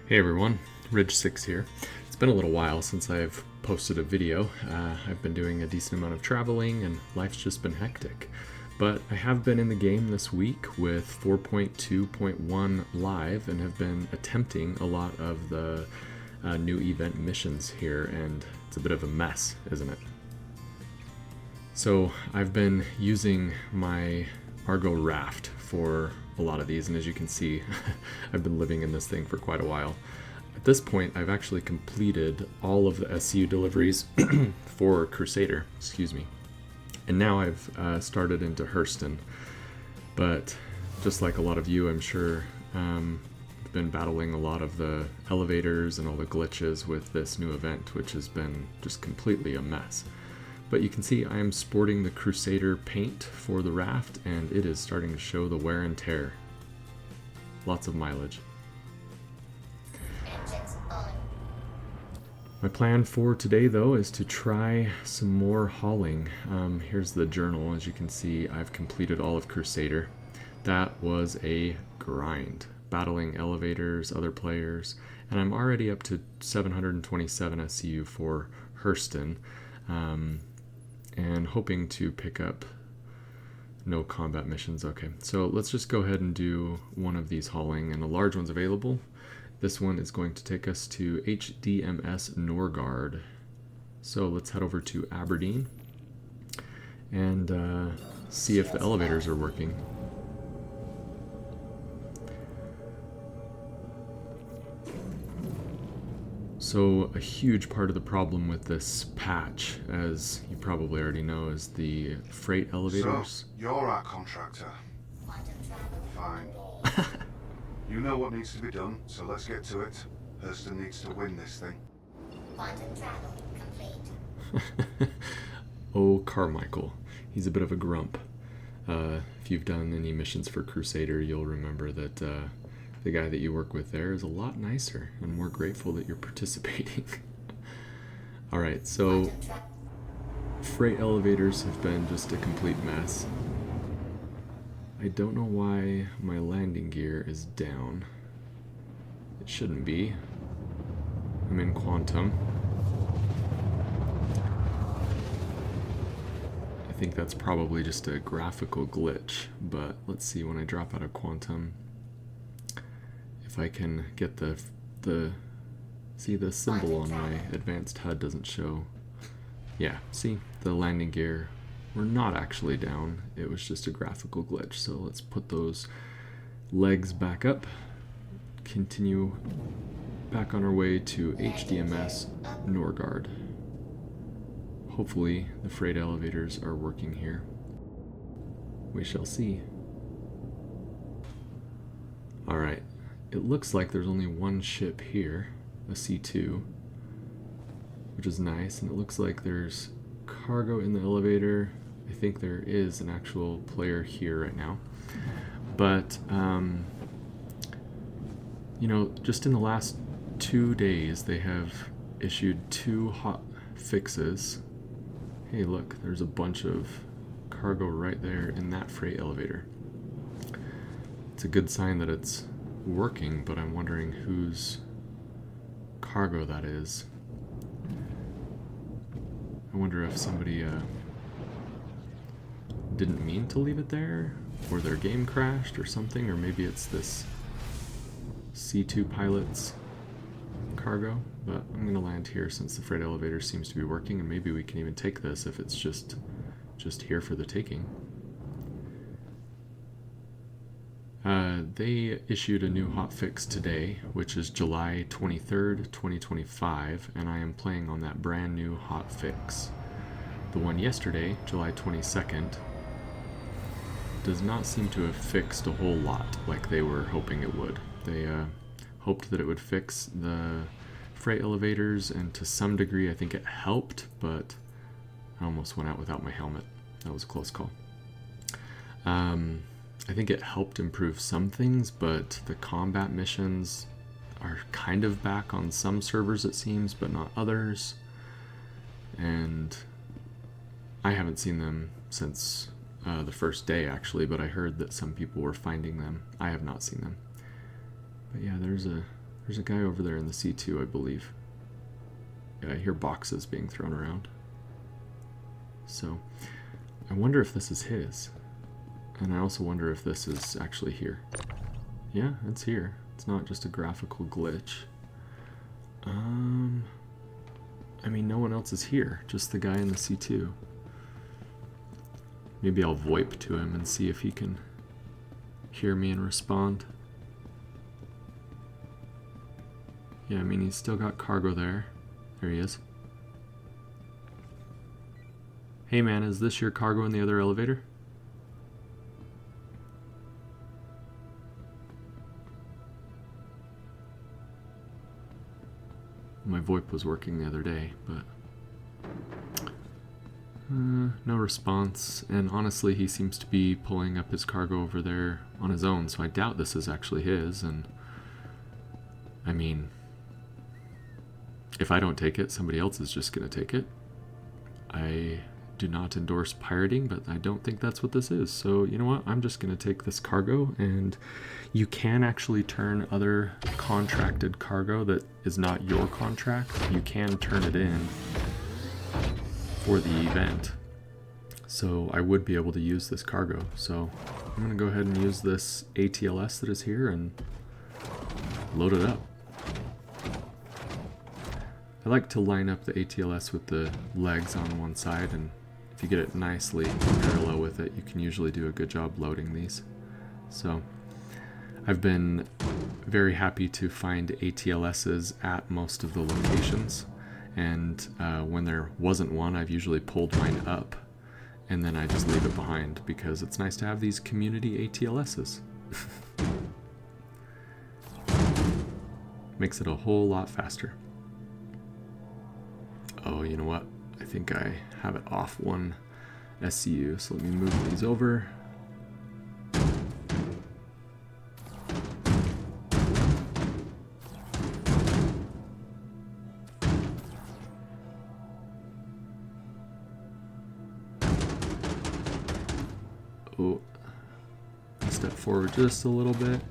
Hey everyone, Ridge6 here. It's been a little while since I've posted a video. I've been doing a decent amount of traveling and life's just been hectic. But I have been in the game this week with 4.2.1 live and have been attempting a lot of the new event missions here, and it's a bit of a mess, isn't it? So I've been using my Argo raft for a lot of these, and as you can see, I've been living in this thing for quite a while. At this point, I've actually completed all of the SCU deliveries for Crusader, and now I've started into Hurston. But just like a lot of you, I'm sure, I've been battling a lot of the elevators and all the glitches with this new event, which has been just completely a mess. But you can see I am sporting the Crusader paint for the raft, and it is starting to show the wear and tear. Lots of mileage. My plan for today, though, is to try some more hauling. Here's the journal. As you can see, I've completed all of Crusader. That was a grind, battling elevators, other players, and I'm already up to 727 SCU for Hurston. And hoping to pick up no combat missions. Okay, so let's just go ahead and do one of these hauling, and a large one's available. This one is going to take us to HDMS Norgard. So let's head over to Aberdeen and see if the elevators are working. So a huge part of the problem with this patch, as you probably already know, is the freight elevators. So, you're our contractor. Fine. You know what needs to be done, so let's get to it. Hurston needs to win this thing. Quantum travel complete. Oh, Carmichael. He's a bit of a grump. If you've done any missions for Crusader, you'll remember that the guy that you work with there is a lot nicer and more grateful that you're participating. Alright, so freight elevators have been just a complete mess. I don't know why my landing gear is down. It shouldn't be. I'm in Quantum. I think that's probably just a graphical glitch, but let's see when I drop out of Quantum if I can get the see, the symbol on my advanced HUD doesn't show. Yeah, see, the landing gear, we're not actually down, it was just a graphical glitch. So let's put those legs back up, continue back on our way to HDMS Norgard. Hopefully the freight elevators are working here. We shall see. Alright, it looks like there's only one ship here, a C2, which is nice, and it looks like there's cargo in the elevator. I think there is an actual player here right now. But, you know, just in the last 2 days, they have issued 2 hot fixes. Hey, look, there's a bunch of cargo right there in that freight elevator. It's a good sign that it's working, but I'm wondering whose cargo that is. I wonder if somebody didn't mean to leave it there, or their game crashed or something, or maybe it's this C2 pilot's cargo. But I'm going to land here since the freight elevator seems to be working, and maybe we can even take this if it's just here for the taking. They issued a new hotfix today, which is July 23rd, 2025, and I am playing on that brand new hotfix. The one yesterday, July 22nd, does not seem to have fixed a whole lot like they were hoping it would. They hoped that it would fix the freight elevators, and to some degree I think it helped, but I almost went out without my helmet. That was a close call. I think it helped improve some things, but the combat missions are kind of back on some servers, it seems, but not others. And I haven't seen them since the first day, actually, but I heard that some people were finding them. I have not seen them. But yeah, there's a There's a guy over there in the C2, I believe. Yeah, I hear boxes being thrown around. So, I wonder if this is his. And I also wonder if this is actually here. Yeah, it's here. It's not just a graphical glitch. I mean, no one else is here, just the guy in the C2. Maybe I'll VoIP to him and see if he can hear me and respond. Yeah, I mean, he's still got cargo there. There he is. Hey man, is this your cargo in the other elevator? My VoIP was working the other day, but no response. And honestly, he seems to be pulling up his cargo over there on his own, so I doubt this is actually his. And I mean, if I don't take it, somebody else is just gonna take it. I do not endorse pirating, but I don't think that's what this is. So you know what? I'm just gonna take this cargo, and you can actually turn other contracted cargo that is not your contract. You can turn it in for the event. So I would be able to use this cargo. So I'm gonna go ahead and use this ATLS that is here and load it up. I like to line up the ATLS with the legs on one side, and if you get it nicely parallel with it, you can usually do a good job loading these. So I've been very happy to find ATLSs at most of the locations, and when there wasn't one, I've usually pulled mine up and then I just leave it behind because it's nice to have these community ATLSs. Makes it a whole lot faster. Oh, you know what? I think I have it off one SCU, so let me move these over. Oh, step forward just a little bit,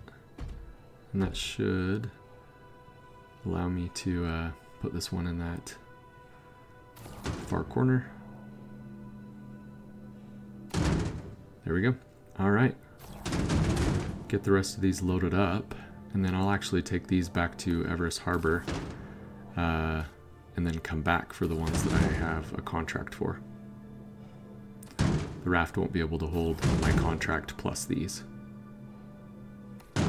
and that should allow me to put this one in that far corner. There we go. All right. Get the rest of these loaded up, and then I'll actually take these back to Everest Harbor, and then come back for the ones that I have a contract for. The raft won't be able to hold my contract plus these. All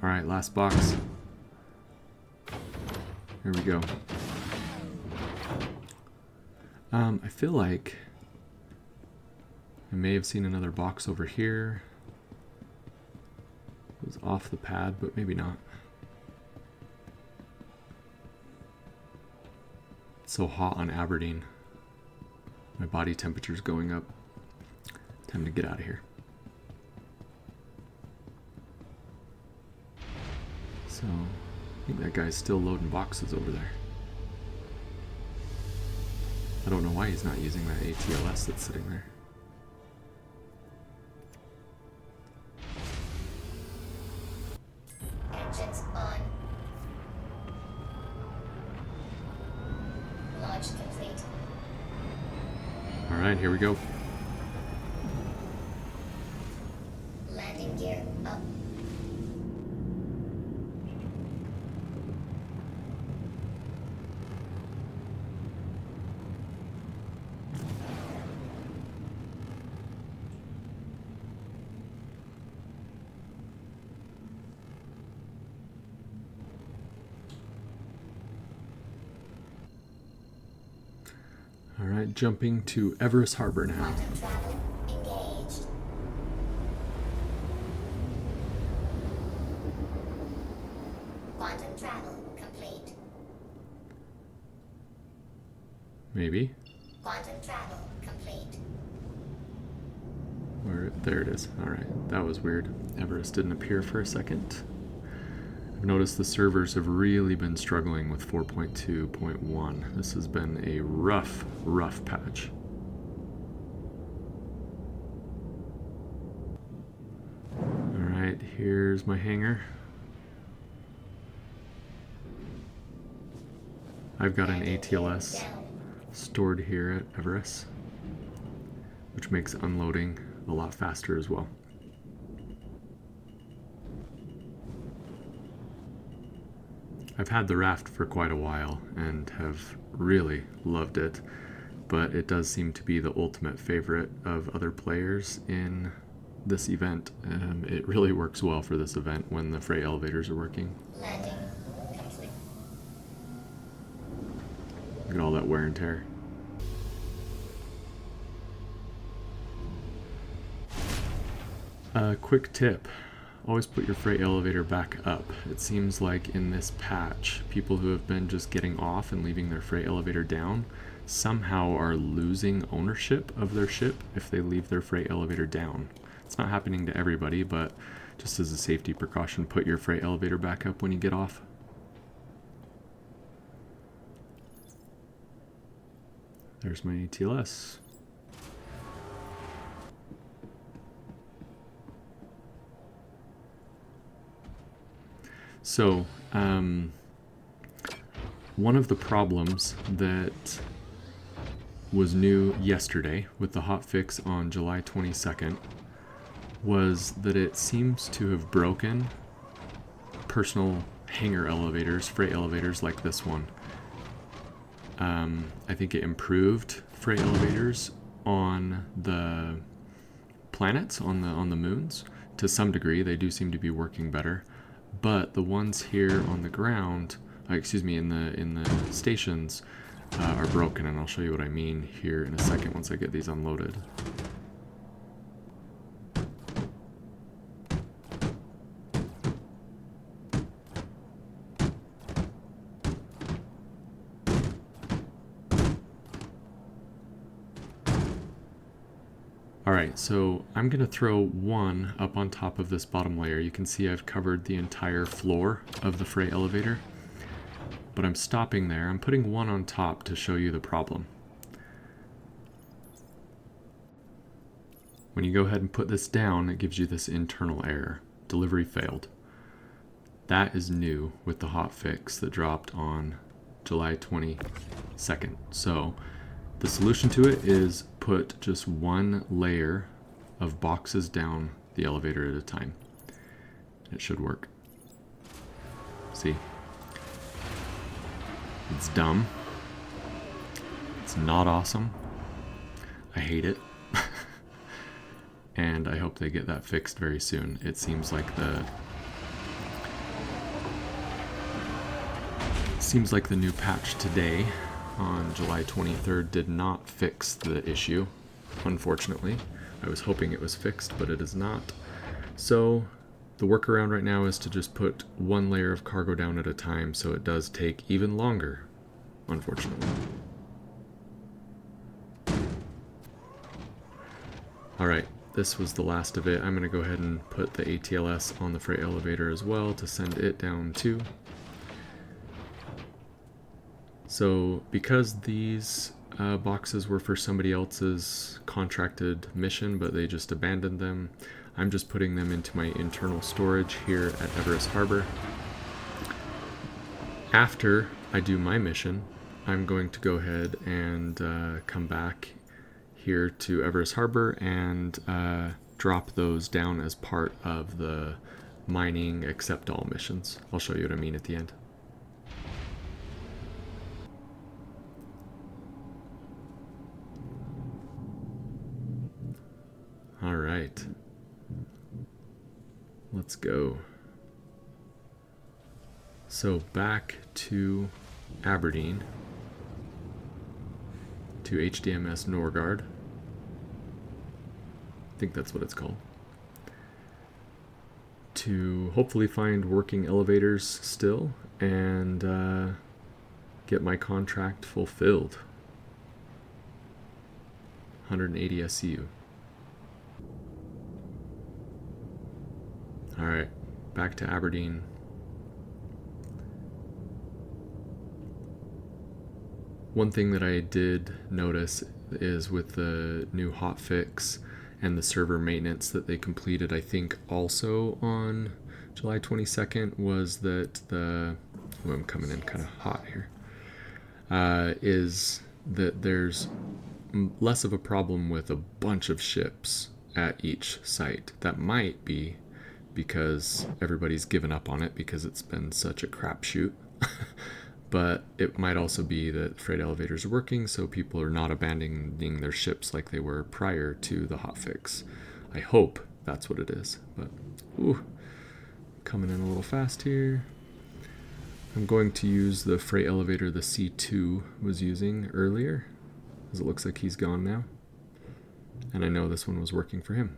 right, last box. Here we go. I feel like I may have seen another box over here. It was off the pad, but maybe not. It's so hot on Aberdeen. My body temperature's going up. Time to get out of here. So, I think that guy's still loading boxes over there. I don't know why he's not using that ATLS that's sitting there. Engines on. Launch complete. All right, here we go. Landing gear up. All right, jumping to Everest Harbor now. Quantum travel engaged. Quantum travel complete. Maybe. Quantum travel complete. Where? There it is. All right, that was weird. Everest didn't appear for a second. I've noticed the servers have really been struggling with 4.2.1. This has been a rough patch. All right, here's my hangar. I've got an ATLS stored here at Everest, which makes unloading a lot faster as well. I've had the raft for quite a while and have really loved it, but it does seem to be the ultimate favorite of other players in this event. It really works well for this event when the freight elevators are working. Landing complete. Look at all that wear and tear. A quick tip. Always put your freight elevator back up. It seems like in this patch, people who have been just getting off and leaving their freight elevator down somehow are losing ownership of their ship if they leave their freight elevator down. It's not happening to everybody, but just as a safety precaution, put your freight elevator back up when you get off. There's my ATLS. So, one of the problems that was new yesterday with the hotfix on July 22nd was that it seems to have broken personal hangar elevators, freight elevators like this one. I think it improved freight elevators on the planets, on the moons. To some degree, they do seem to be working better. But the ones here on the ground, in the stations, are broken, and I'll show you what I mean here in a second once I get these unloaded. Alright, so I'm going to throw one up on top of this bottom layer. You can see I've covered the entire floor of the freight elevator, but I'm stopping there. I'm putting one on top to show you the problem. When you go ahead and put this down, it gives you this internal error. Delivery failed. That is new with the hotfix that dropped on July 22nd. So the solution to it is put just one layer of boxes down the elevator at a time. It should work. See? It's dumb. It's not awesome. I hate it. And I hope they get that fixed very soon. It seems like the new patch today on July 23rd did not fix the issue, unfortunately. I was hoping it was fixed, but it is not. So the workaround right now is to just put one layer of cargo down at a time, so it does take even longer, unfortunately. Alright, this was the last of it. I'm going to go ahead and put the ATLS on the freight elevator as well to send it down too. So because these boxes were for somebody else's contracted mission, but they just abandoned them, I'm just putting them into my internal storage here at Everest Harbor. After I do my mission, I'm going to go ahead and come back here to Everest Harbor and drop those down as part of the mining accept all missions. I'll show you what I mean at the end. All right, let's go. So back to Aberdeen, to HDMS Norgard. I think that's what it's called. To hopefully find working elevators still and get my contract fulfilled. 180 SCU. Alright, back to Aberdeen. One thing that I did notice is with the new hotfix and the server maintenance that they completed, I think also on July 22nd, was that I'm coming in kind of hot here. is that there's less of a problem with a bunch of ships at each site. That might be because everybody's given up on it because it's been such a crapshoot. But it might also be that freight elevators are working, so people are not abandoning their ships like they were prior to the hotfix. I hope that's what it is. But, ooh, coming in a little fast here. I'm going to use the freight elevator the C2 was using earlier, as it looks like he's gone now. And I know this one was working for him.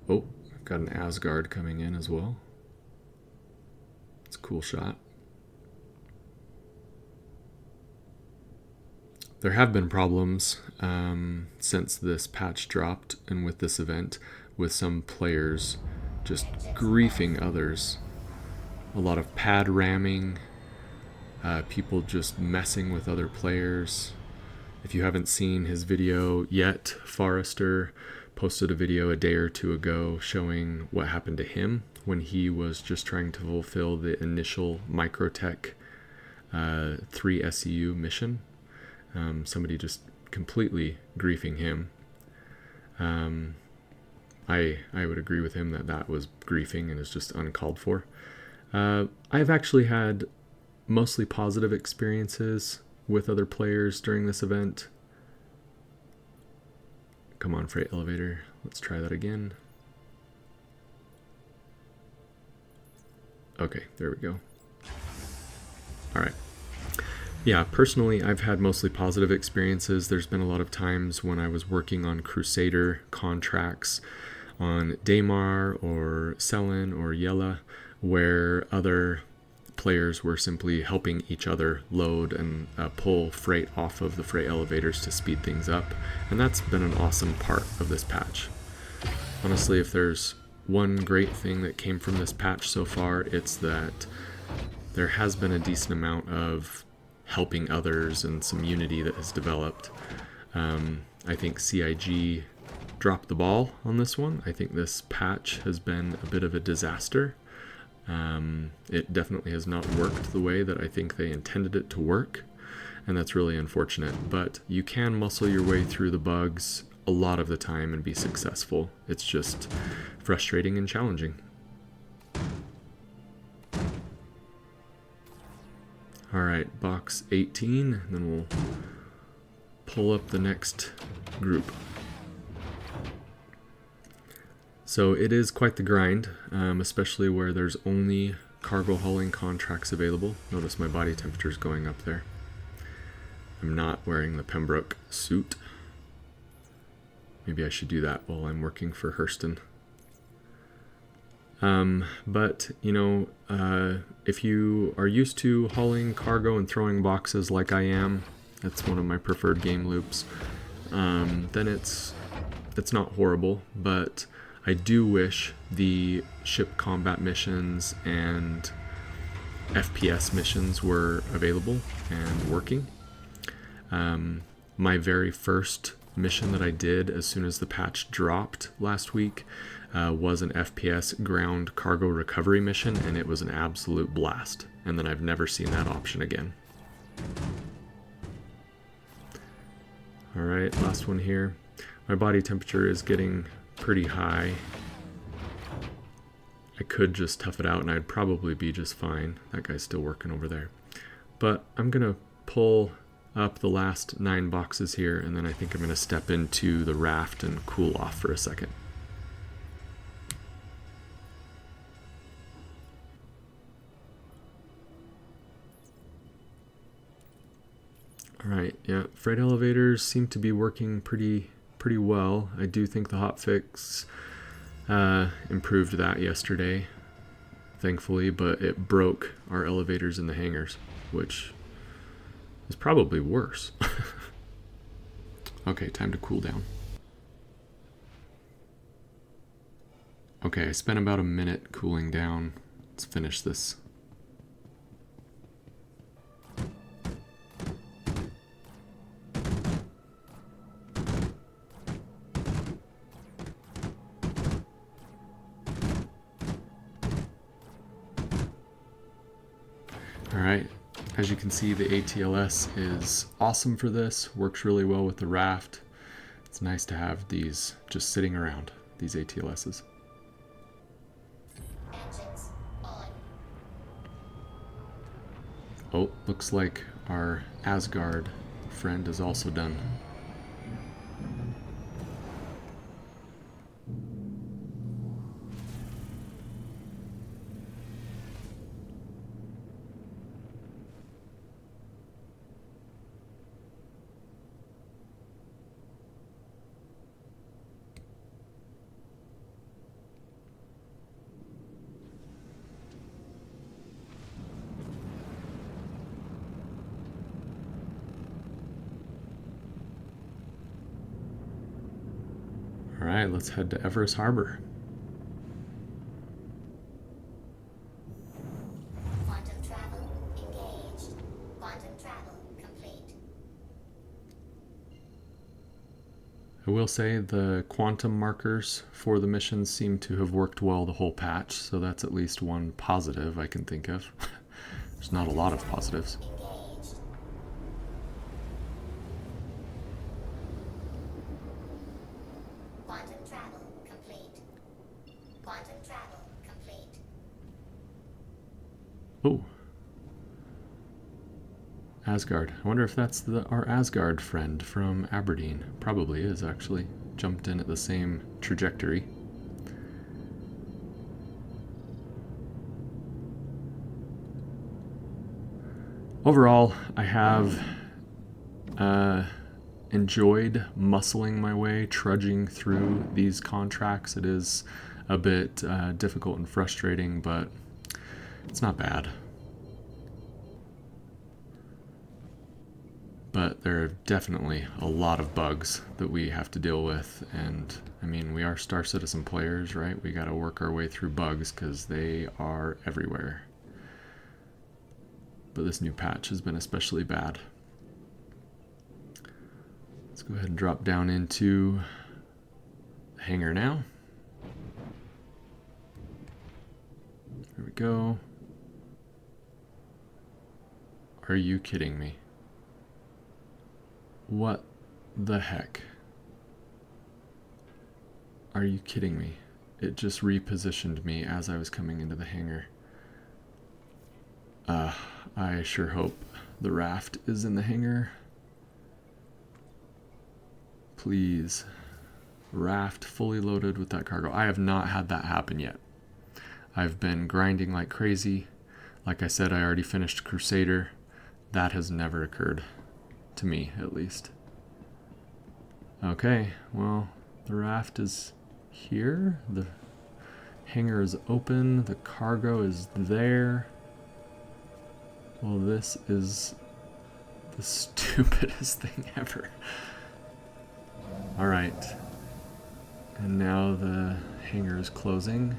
Oh, I've got an Asgard coming in as well. It's a cool shot. There have been problems since this patch dropped and with this event, with some players just griefing others. A lot of pad ramming, people just messing with other players. If you haven't seen his video yet, Forrester posted a video a day or two ago showing what happened to him when he was just trying to fulfill the initial Microtech 3 SEU mission. Somebody just completely griefing him. I would agree with him that that was griefing and is just uncalled for. I've actually had mostly positive experiences with other players during this event. Come on, freight elevator. Let's try that again. Okay, there we go. All right. Yeah, personally, I've had mostly positive experiences. There's been a lot of times when I was working on Crusader contracts on Daymar or Selen or Yella, where other players were simply helping each other load and pull freight off of the freight elevators to speed things up. And that's been an awesome part of this patch. Honestly, if there's one great thing that came from this patch so far, it's that there has been a decent amount of helping others and some unity that has developed. I think CIG dropped the ball on this one. I think this patch has been a bit of a disaster. It definitely has not worked the way that I think they intended it to work, and that's really unfortunate. But you can muscle your way through the bugs a lot of the time and be successful. It's just frustrating and challenging. All right, box 18, and then we'll pull up the next group. So it is quite the grind, especially where there's only cargo hauling contracts available. Notice my body temperature is going up there. I'm not wearing the Pembroke suit. Maybe I should do that while I'm working for Hurston. But, you know, if you are used to hauling cargo and throwing boxes like I am, that's one of my preferred game loops, then it's not horrible, but I do wish the ship combat missions and FPS missions were available and working. My very first mission that I did as soon as the patch dropped last week was an FPS ground cargo recovery mission, and it was an absolute blast. And then I've never seen that option again. All right, last one here. My body temperature is getting pretty high. I could just tough it out and I'd probably be just fine. That guy's still working over there. But I'm gonna pull up the last 9 boxes here, and then I think I'm gonna step into the raft and cool off for a second. Alright, yeah, freight elevators seem to be working pretty well. I do think the hotfix improved that yesterday, thankfully, but it broke our elevators in the hangars, which is probably worse. Okay, time to cool down. Okay, I spent about a minute cooling down. Let's finish this. As you can see, the ATLS is awesome for this, works really well with the raft. It's nice to have these just sitting around, these ATLSs. Engines on. Oh, looks like our Asgard friend is also done. All right, let's head to Everest Harbor. Quantum travel engaged. Quantum travel complete. I will say the quantum markers for the missions seem to have worked well the whole patch, so that's at least one positive I can think of. There's not a lot of positives. Engaged. Quantum travel complete. Quantum travel complete. Oh. Asgard. I wonder if that's our Asgard friend from Aberdeen. Probably is, actually. Jumped in at the same trajectory. Overall, I have enjoyed muscling my way, trudging through these contracts. It is a bit difficult and frustrating, but it's not bad. But there are definitely a lot of bugs that we have to deal with, and I mean, we are Star Citizen players, right? We gotta work our way through bugs because they are everywhere. But this new patch has been especially bad. Let's go ahead and drop down into the hangar now. There we go. Are you kidding me? What the heck? Are you kidding me? It just repositioned me as I was coming into the hangar. I sure hope the raft is in the hangar. Please. Raft fully loaded with that cargo. I have not had that happen yet. I've been grinding like crazy. Like I said, I already finished Crusader. That has never occurred. To me, at least. Okay, well, the raft is here. The hangar is open. The cargo is there. Well, this is the stupidest thing ever. Alright. And now the hangar is closing.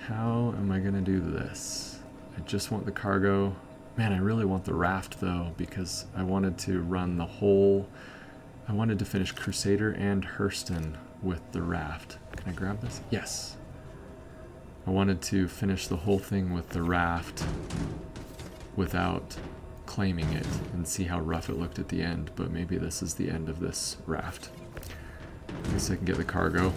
How am I going to do this? I just want the cargo. Man, I really want the raft, though, because I wanted to run the whole... I wanted to finish Crusader and Hurston with the raft. Can I grab this? Yes. I wanted to finish the whole thing with the raft without claiming it and see how rough it looked at the end, but maybe this is the end of this raft. At least I can get the cargo.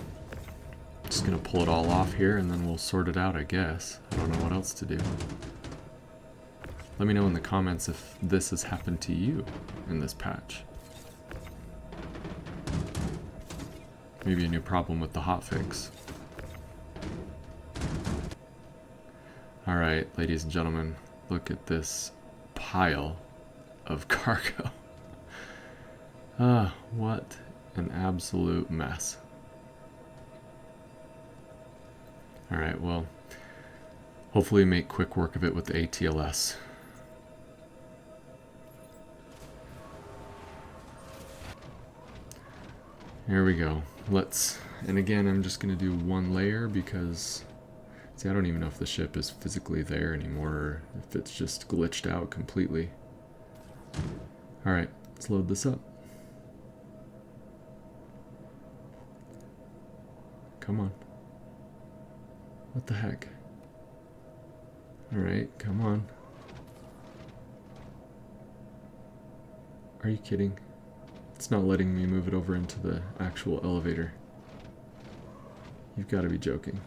Just gonna pull it all off here and then we'll sort it out, I guess. I don't know what else to do. Let me know in the comments if this has happened to you in this patch. Maybe a new problem with the hotfix. Alright, ladies and gentlemen, look at this pile of cargo. What an absolute mess. Alright, well, hopefully make quick work of it with the ATLS. Here we go. And again, I'm just going to do one layer because, see, I don't even know if the ship is physically there anymore or if it's just glitched out completely. Alright, let's load this up. Come on. What the heck? Alright, come on. Are you kidding? It's not letting me move it over into the actual elevator. You've got to be joking.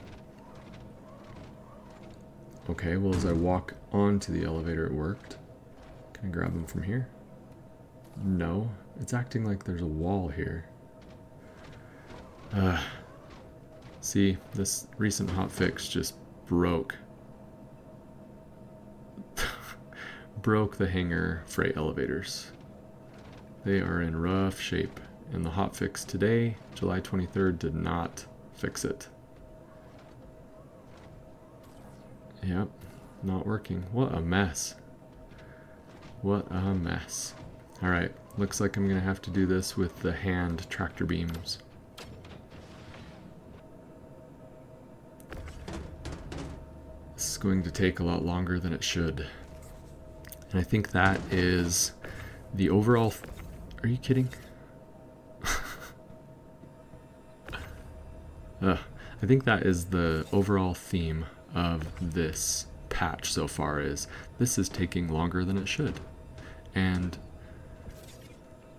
Okay, well, as I walk onto the elevator, it worked. Can I grab him from here? No, it's acting like there's a wall here. See, this recent hotfix just broke the Hangar freight elevators. They are in rough shape, and the hotfix today, July 23rd, did not fix it. Yep, not working. What a mess. What a mess. Alright, looks like I'm going to have to do this with the hand tractor beams. This is going to take a lot longer than it should. And I think that is the overall... Are you kidding? I think that is the overall theme of this patch so far, is this is taking longer than it should. And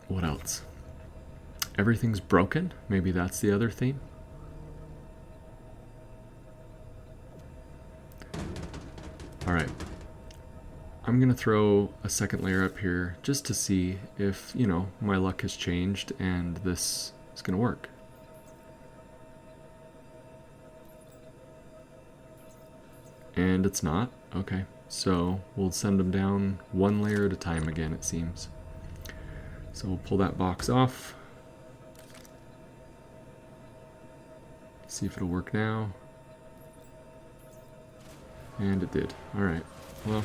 what else? Everything's broken? Maybe that's the other theme? Alright. I'm going to throw a second layer up here just to see if, you know, my luck has changed and this is going to work. And it's not. Okay, so we'll send them down one layer at a time again, it seems. So we'll pull that box off. See if it'll work now. And it did. Alright, well,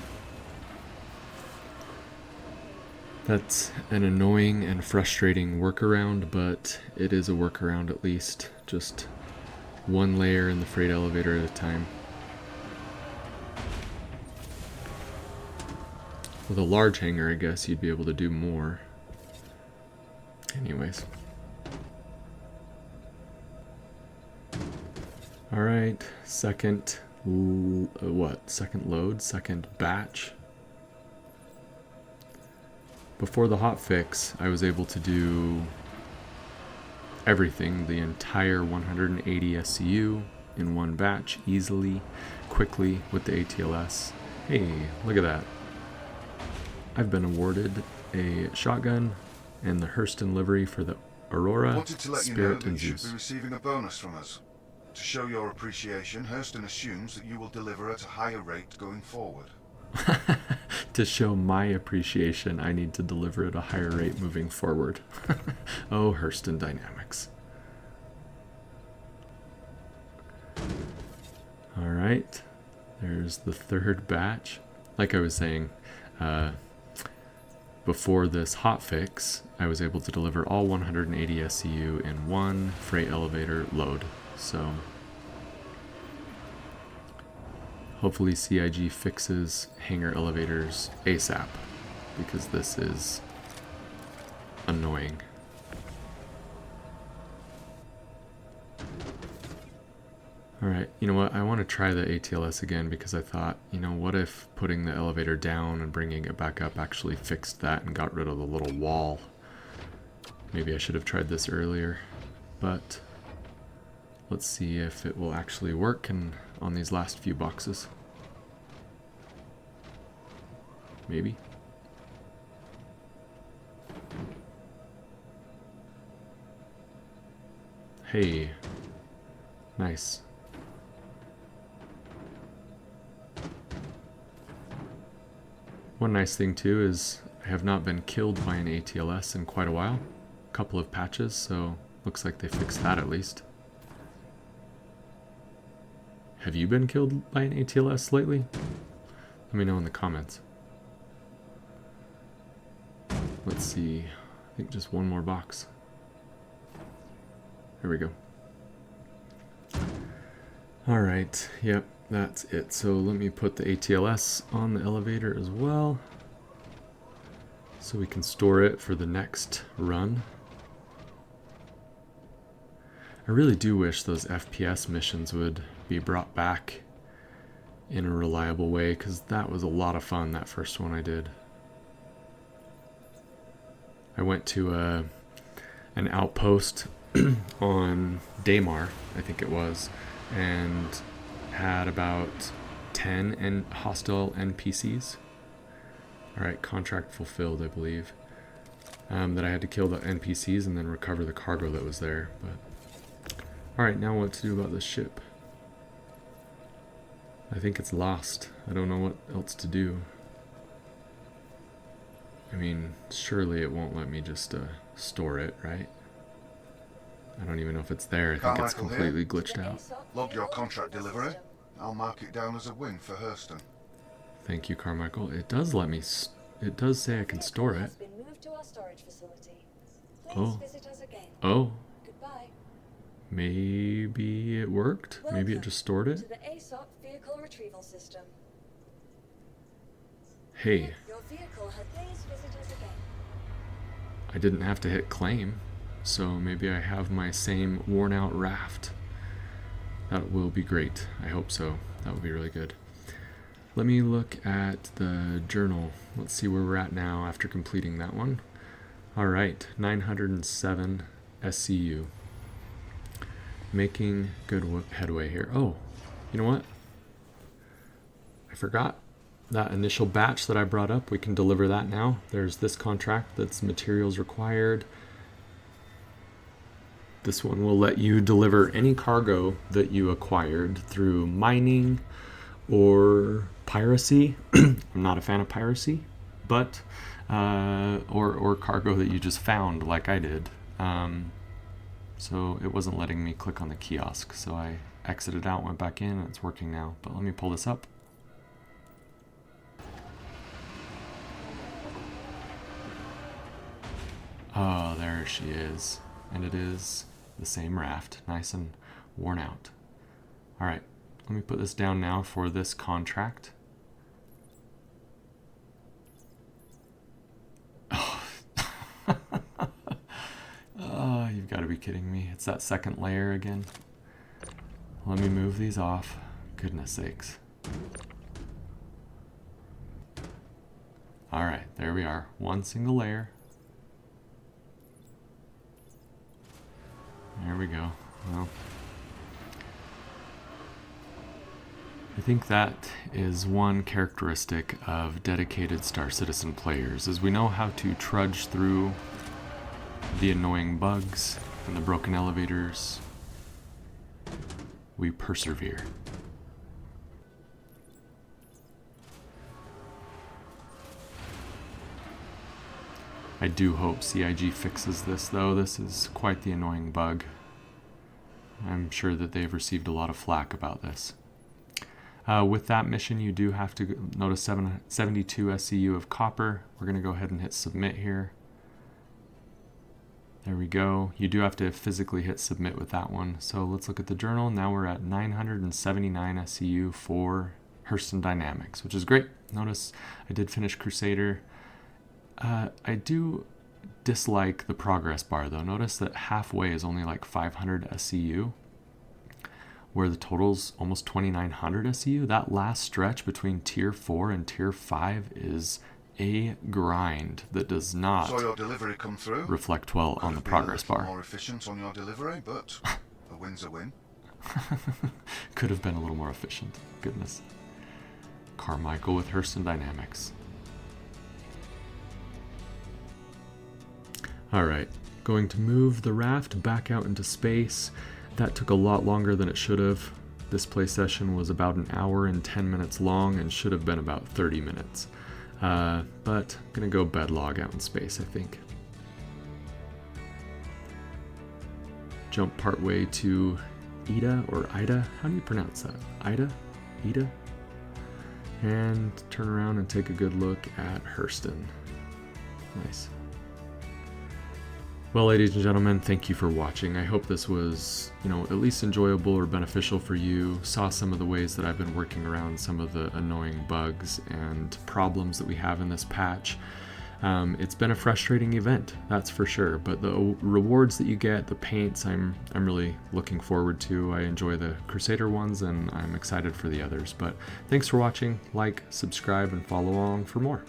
that's an annoying and frustrating workaround, but it is a workaround at least. Just one layer in the freight elevator at a time. With a large hangar, I guess you'd be able to do more. Anyways. Alright, second load, second batch. Before the hotfix, I was able to do everything, the entire 180 SCU in one batch, easily, quickly with the ATLS. Hey, look at that. I've been awarded a shotgun and the Hurston livery for the Aurora, Wanted to let Spirit, you know that and you should Zeus. be receiving a bonus from us. To show your appreciation, Hurston assumes that you will deliver at a higher rate going forward. To show my appreciation, I need to deliver at a higher rate moving forward. Oh, Hurston Dynamics. Alright, there's the third batch. Like I was saying, before this hotfix, I was able to deliver all 180 SCU in one freight elevator load. So hopefully CIG fixes hangar elevators ASAP, because this is annoying. Alright, you know what, I want to try the ATLS again because I thought, you know, what if putting the elevator down and bringing it back up actually fixed that and got rid of the little wall. Maybe I should have tried this earlier, but let's see if it will actually work on these last few boxes. Maybe. Hey, nice. One nice thing too is I have not been killed by an ATLS in quite a while. A couple of patches, so looks like they fixed that at least. Have you been killed by an ATLS lately? Let me know in the comments. Let's see, I think just one more box. There we go. Alright, yep, that's it. So let me put the ATLS on the elevator as well, so we can store it for the next run. I really do wish those FPS missions would be brought back in a reliable way, because that was a lot of fun, that first one I did. I went to an outpost on Daymar, I think it was, and had about 10 hostile NPCs. Alright, contract fulfilled, I believe. That I had to kill the NPCs and then recover the cargo that was there. But alright, now what to do about this ship? I think it's lost. I don't know what else to do. I mean, surely it won't let me just store it, right? I don't even know if it's there. I think it's completely glitched out. Log your contract delivery. I'll mark it down as a win for Hurston. Thank you, Carmichael. It does let me... It does say I can store it. Oh. Oh. Maybe it worked? Maybe it just stored it? Hey. I didn't have to hit claim, so maybe I have my same worn out raft. That will be great. I hope so. That would be really good. Let me look at the journal. Let's see where we're at now after completing that one. Alright, 907 SCU. Making good headway here. Oh, you know what? I forgot that initial batch that I brought up. We can deliver that now. There's this contract that's materials required. This one will let you deliver any cargo that you acquired through mining or piracy. I'm not a fan of piracy, but or cargo that you just found like I did. So it wasn't letting me click on the kiosk, so I exited out, went back in, and it's working now. But let me pull this up. Oh, there she is. And it is the same raft, nice and worn out. Alright, let me put this down now for this contract. Oh, you've got to be kidding me. It's that second layer again. Let me move these off. Goodness sakes. Alright, there we are. One single layer. There we go. Well, I think that is one characteristic of dedicated Star Citizen players, is we know how to trudge through the annoying bugs and the broken elevators. We persevere. I do hope CIG fixes this, though. This is quite the annoying bug. I'm sure that they've received a lot of flack about this. With that mission, you do have to notice 72 SCU of copper. We're going to go ahead and hit submit here. There we go. You do have to physically hit submit with that one. So let's look at the journal. Now we're at 979 SCU for Hurston Dynamics, which is great. Notice I did finish Crusader. I do dislike the progress bar, though. Notice that halfway is only like 500 SCU, where the total's almost 2,900 SCU. That last stretch between Tier 4 and Tier 5 is a grind that does not Saw your delivery come through. reflect well on the progress bar. More efficient on your delivery, but a win's a win. Could have been a little more efficient. Goodness. Carmichael with Hurston Dynamics. Alright, going to move the raft back out into space. That took a lot longer than it should have. This play session was about an hour and 10 minutes long and should have been about 30 minutes. But I'm gonna go bedlog out in space, I think. Jump partway to Ida or Ida. How do you pronounce that? Ida? Ida? And turn around and take a good look at Hurston. Nice. Well, ladies and gentlemen, thank you for watching. I hope this was, at least enjoyable or beneficial for you. Saw some of the ways that I've been working around some of the annoying bugs and problems that we have in this patch. It's been a frustrating event, that's for sure, but the rewards that you get, the paints, I'm really looking forward to. I enjoy the Crusader ones, and I'm excited for the others. But thanks for watching. Like, subscribe, and follow along for more.